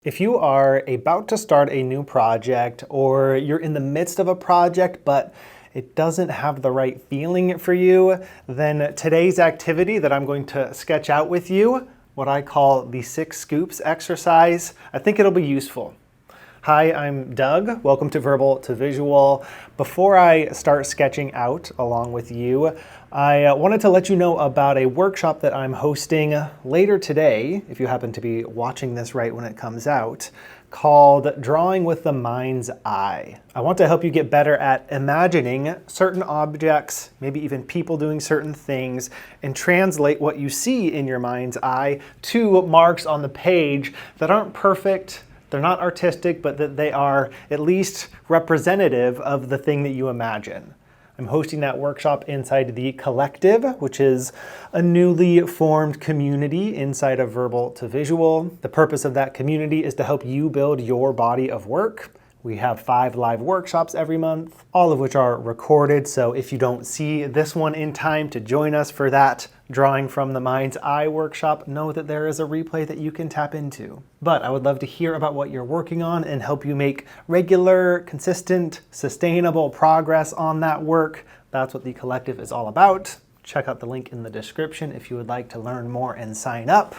If you are about to start a new project or you're in the midst of a project but it doesn't have the right feeling for you, then today's activity that I'm going to sketch out with you, what I call the 6 scoops exercise, I think it'll be useful. Hi, I'm Doug. Welcome to Verbal to Visual. Before I start sketching out along with you, I wanted to let you know about a workshop that I'm hosting later today, if you happen to be watching this right when it comes out, called Drawing with the Mind's Eye. I want to help you get better at imagining certain objects, maybe even people doing certain things, and translate what you see in your mind's eye to marks on the page that aren't perfect. They're not artistic, but that they are at least representative of the thing that you imagine. I'm hosting that workshop inside the Collective, which is a newly formed community inside of Verbal to Visual. The purpose of that community is to help you build your body of work. We have 5 live workshops every month, all of which are recorded. So if you don't see this one in time to join us for that Drawing from the Mind's Eye workshop, know that there is a replay that you can tap into. But I would love to hear about what you're working on and help you make regular, consistent, sustainable progress on that work. That's what the Collective is all about. Check out the link in the description if you would like to learn more and sign up.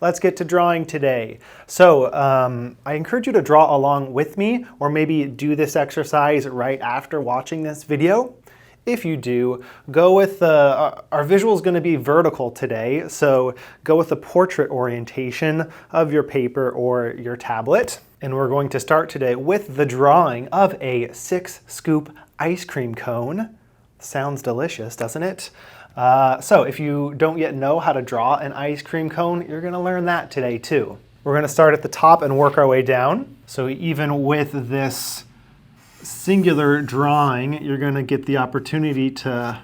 Let's get to drawing today. So I encourage you to draw along with me, or maybe do this exercise right after watching this video. If you do, go with our visual is going to be vertical today, so go with the portrait orientation of your paper or your tablet. And we're going to start today with the drawing of a 6 scoop ice cream cone. Sounds delicious, doesn't it? So if you don't yet know how to draw an ice cream cone, you're going to learn that today too. We're going to start at the top and work our way down. So even with this singular drawing, you're going to get the opportunity to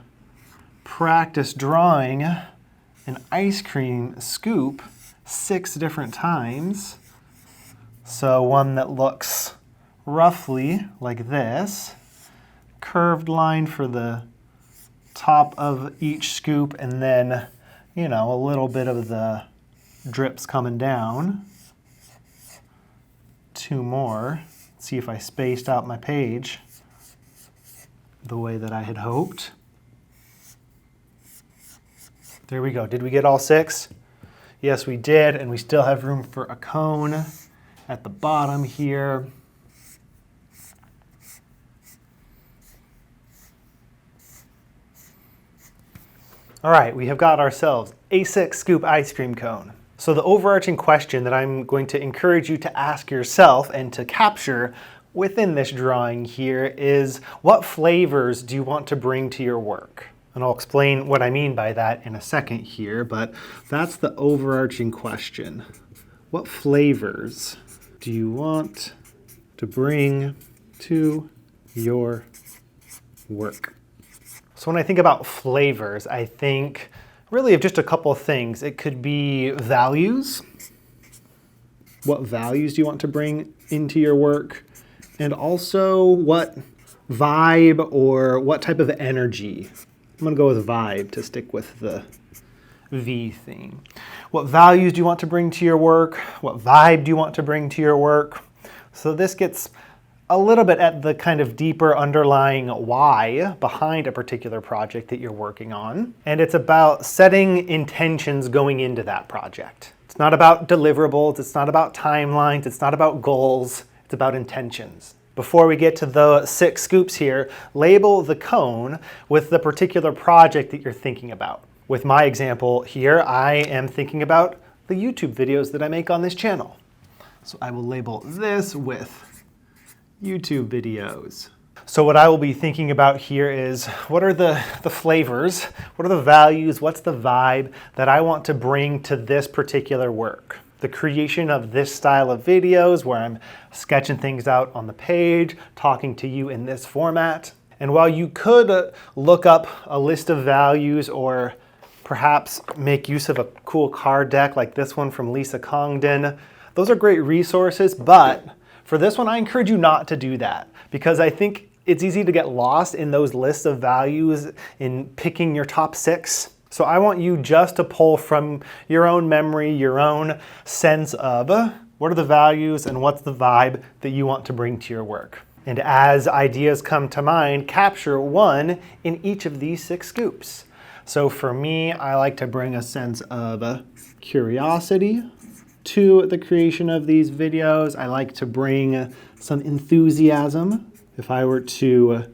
practice drawing an ice cream scoop 6 different times. So one that looks roughly like this, curved line for the top of each scoop, and then, you know, a little bit of the drips coming down. 2 more. See if I spaced out my page the way that I had hoped. There we go. Did we get all 6? Yes, we did, and we still have room for a cone at the bottom here. All right, we have got ourselves a 6 scoop ice cream cone. So the overarching question that I'm going to encourage you to ask yourself and to capture within this drawing here is, what flavors do you want to bring to your work? And I'll explain what I mean by that in a second here, but that's the overarching question. What flavors do you want to bring to your work? So when I think about flavors, I think really of just a couple of things. It could be values. What values do you want to bring into your work? And also what vibe or what type of energy. I'm going to go with vibe to stick with the V theme. What values do you want to bring to your work? What vibe do you want to bring to your work? So this gets a little bit at the kind of deeper underlying why behind a particular project that you're working on. And it's about setting intentions going into that project. It's not about deliverables, it's not about timelines, it's not about goals, it's about intentions. Before we get to the 6 scoops here, label the cone with the particular project that you're thinking about. With my example here, I am thinking about the YouTube videos that I make on this channel. So I will label this with YouTube videos. So what I will be thinking about here is, what are the flavors, what are the values, what's the vibe that I want to bring to this particular work? The creation of this style of videos where I'm sketching things out on the page, talking to you in this format. And while you could look up a list of values or perhaps make use of a cool card deck like this one from Lisa Congdon, those are great resources, but for this one, I encourage you not to do that, because I think it's easy to get lost in those lists of values in picking your top 6. So I want you just to pull from your own memory, your own sense of What are the values and what's the vibe that you want to bring to your work? And as ideas come to mind, capture one in each of these 6 scoops. So for me, I like to bring a sense of curiosity to the creation of these videos. I like to bring some enthusiasm. If I were to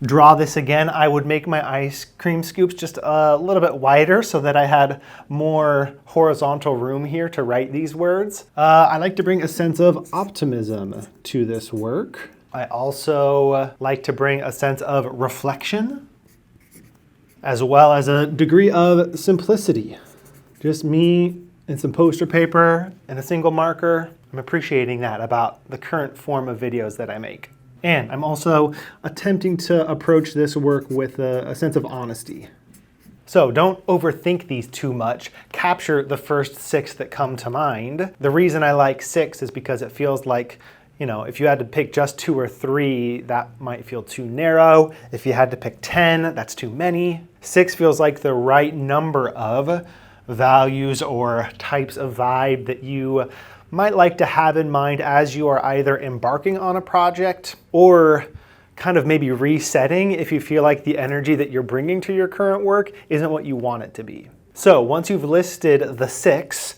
draw this again, I would make my ice cream scoops just a little bit wider so that I had more horizontal room here to write these words. I like to bring a sense of optimism to this work. I also like to bring a sense of reflection, as well as a degree of simplicity. Just me and some poster paper and a single marker. I'm appreciating that about the current form of videos that I make. And I'm also attempting to approach this work with a sense of honesty. So don't overthink these too much. Capture the first 6 that come to mind. The reason I like 6 is because it feels like, you know, if you had to pick just 2 or 3, that might feel too narrow. If you had to pick 10, that's too many. 6 feels like the right number of values or types of vibe that you might like to have in mind as you are either embarking on a project or kind of maybe resetting if you feel like the energy that you're bringing to your current work isn't what you want it to be. So once you've listed the 6,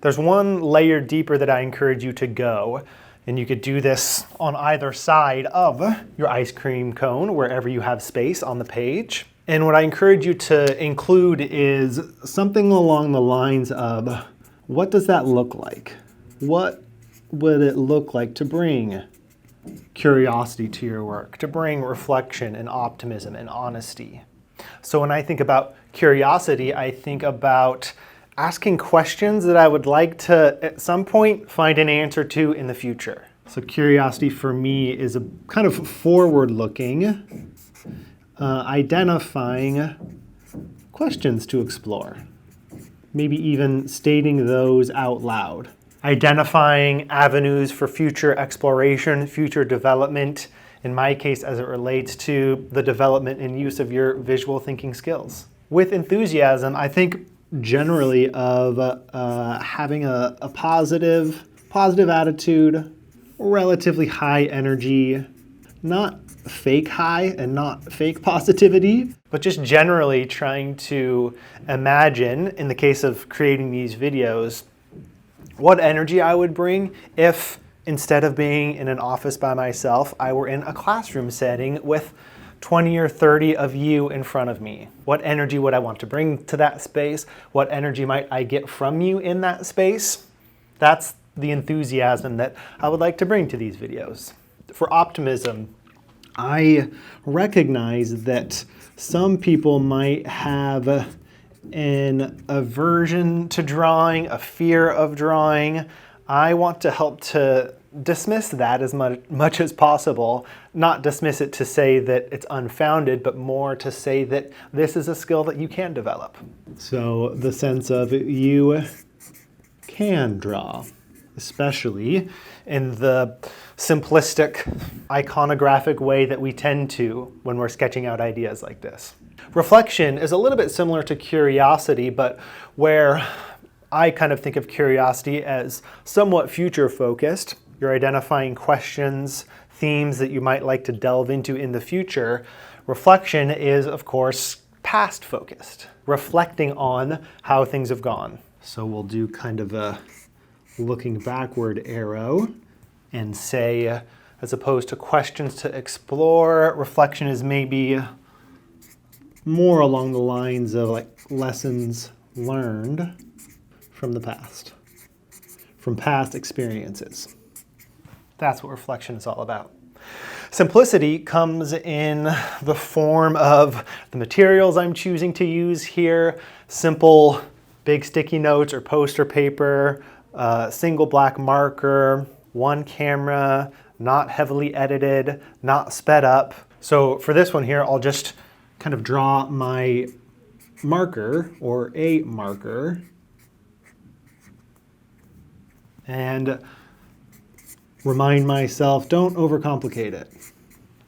there's one layer deeper that I encourage you to go. And you could do this on either side of your ice cream cone, wherever you have space on the page. And what I encourage you to include is something along the lines of, what does that look like? What would it look like to bring curiosity to your work, to bring reflection and optimism and honesty? So when I think about curiosity, I think about asking questions that I would like to, at some point, find an answer to in the future. So curiosity for me is a kind of forward-looking, identifying questions to explore. Maybe even stating those out loud. Identifying avenues for future exploration, future development, in my case as it relates to the development and use of your visual thinking skills. With enthusiasm, I think generally of having a positive attitude, relatively high energy, not fake high and not fake positivity, but just generally trying to imagine, in the case of creating these videos, what energy I would bring if instead of being in an office by myself, I were in a classroom setting with 20 or 30 of you in front of me. What energy would I want to bring to that space? What energy might I get from you in that space? That's the enthusiasm that I would like to bring to these videos. For optimism, I recognize that some people might have an aversion to drawing, a fear of drawing. I want to help to dismiss that as much as possible. Not dismiss it to say that it's unfounded, but more to say that this is a skill that you can develop. So the sense of you can draw, especially in the simplistic, iconographic way that we tend to when we're sketching out ideas like this. Reflection is a little bit similar to curiosity, but where I kind of think of curiosity as somewhat future-focused. You're identifying questions, themes that you might like to delve into in the future. Reflection is, of course, past-focused, reflecting on how things have gone. So we'll do kind of a looking backward arrow and say, as opposed to questions to explore, reflection is maybe more along the lines of like lessons learned from the past, from past experiences. That's what reflection is all about. Simplicity comes in the form of the materials I'm choosing to use here, simple big sticky notes or poster paper, single black marker, one camera, not heavily edited, not sped up. So for this one here, I'll just kind of draw my marker or a marker and remind myself, don't overcomplicate it.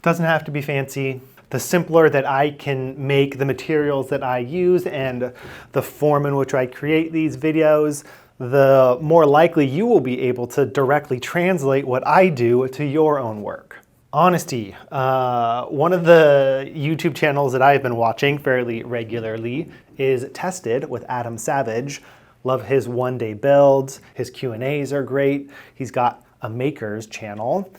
Doesn't have to be fancy. The simpler that I can make the materials that I use and the form in which I create these videos, the more likely you will be able to directly translate what I do to your own work. Honesty. One of the YouTube channels that I've been watching fairly regularly is Tested with Adam Savage. Love his one-day builds. His Q&As are great. He's got a makers channel.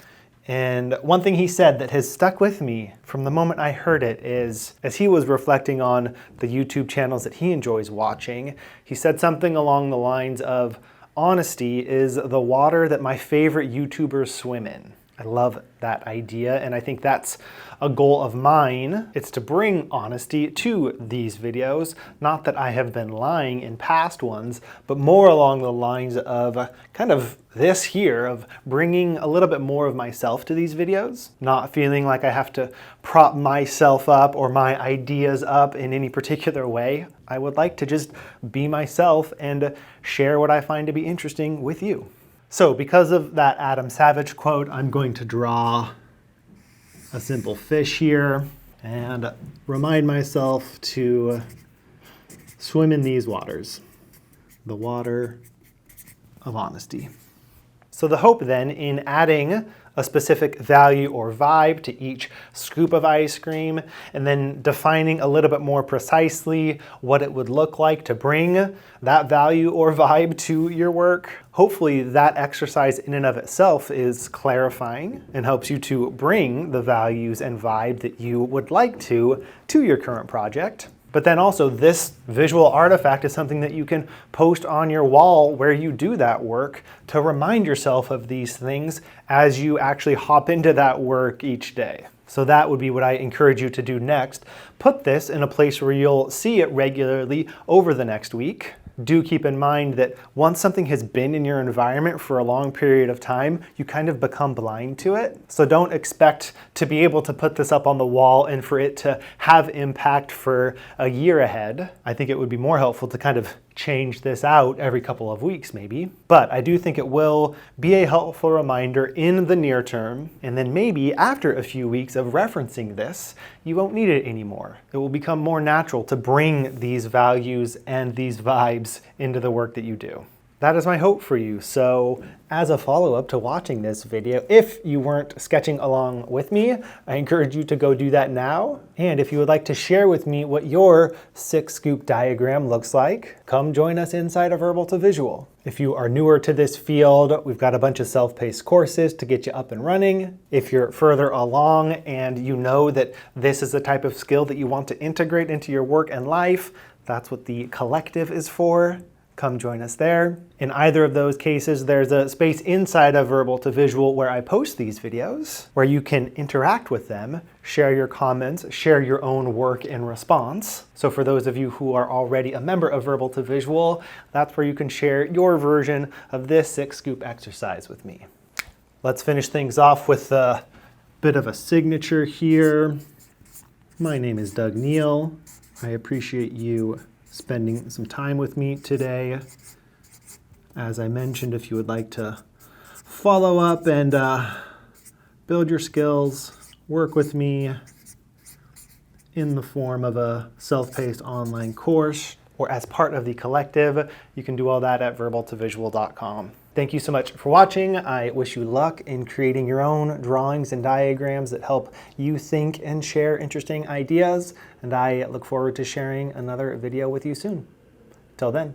And one thing he said that has stuck with me from the moment I heard it is, as he was reflecting on the YouTube channels that he enjoys watching, he said something along the lines of, honesty is the water that my favorite YouTubers swim in. I love that idea, and I think that's a goal of mine. It's to bring honesty to these videos. Not that I have been lying in past ones, but more along the lines of kind of this here, of bringing a little bit more of myself to these videos. Not feeling like I have to prop myself up or my ideas up in any particular way. I would like to just be myself and share what I find to be interesting with you. So because of that Adam Savage quote, I'm going to draw a simple fish here and remind myself to swim in these waters, the water of honesty. So the hope then in adding a specific value or vibe to each scoop of ice cream, and then defining a little bit more precisely what it would look like to bring that value or vibe to your work. Hopefully that exercise in and of itself is clarifying and helps you to bring the values and vibe that you would like to your current project. But then also this visual artifact is something that you can post on your wall where you do that work to remind yourself of these things as you actually hop into that work each day. So that would be what I encourage you to do next. Put this in a place where you'll see it regularly over the next week. Do keep in mind that once something has been in your environment for a long period of time, you kind of become blind to it. So don't expect to be able to put this up on the wall and for it to have impact for a year ahead. I think it would be more helpful to kind of change this out every couple of weeks maybe. But I do think it will be a helpful reminder in the near term, and then maybe after a few weeks of referencing this, you won't need it anymore. It will become more natural to bring these values and these vibes into the work that you do. That is my hope for you. So as a follow-up to watching this video, if you weren't sketching along with me, I encourage you to go do that now. And if you would like to share with me what your 6-scoop diagram looks like, come join us inside of Verbal to Visual. If you are newer to this field, we've got a bunch of self-paced courses to get you up and running. If you're further along and you know that this is the type of skill that you want to integrate into your work and life, that's what the collective is for. Come join us there. In either of those cases, there's a space inside of Verbal to Visual where I post these videos, where you can interact with them, share your comments, share your own work in response. So for those of you who are already a member of Verbal to Visual, that's where you can share your version of this 6-scoop exercise with me. Let's finish things off with a bit of a signature here. My name is Doug Neill. I appreciate you spending some time with me today. As I mentioned, if you would like to follow up and build your skills, work with me in the form of a self-paced online course or as part of the collective, you can do all that at verbaltovisual.com. Thank you so much for watching. I wish you luck in creating your own drawings and diagrams that help you think and share interesting ideas. And I look forward to sharing another video with you soon. Till then.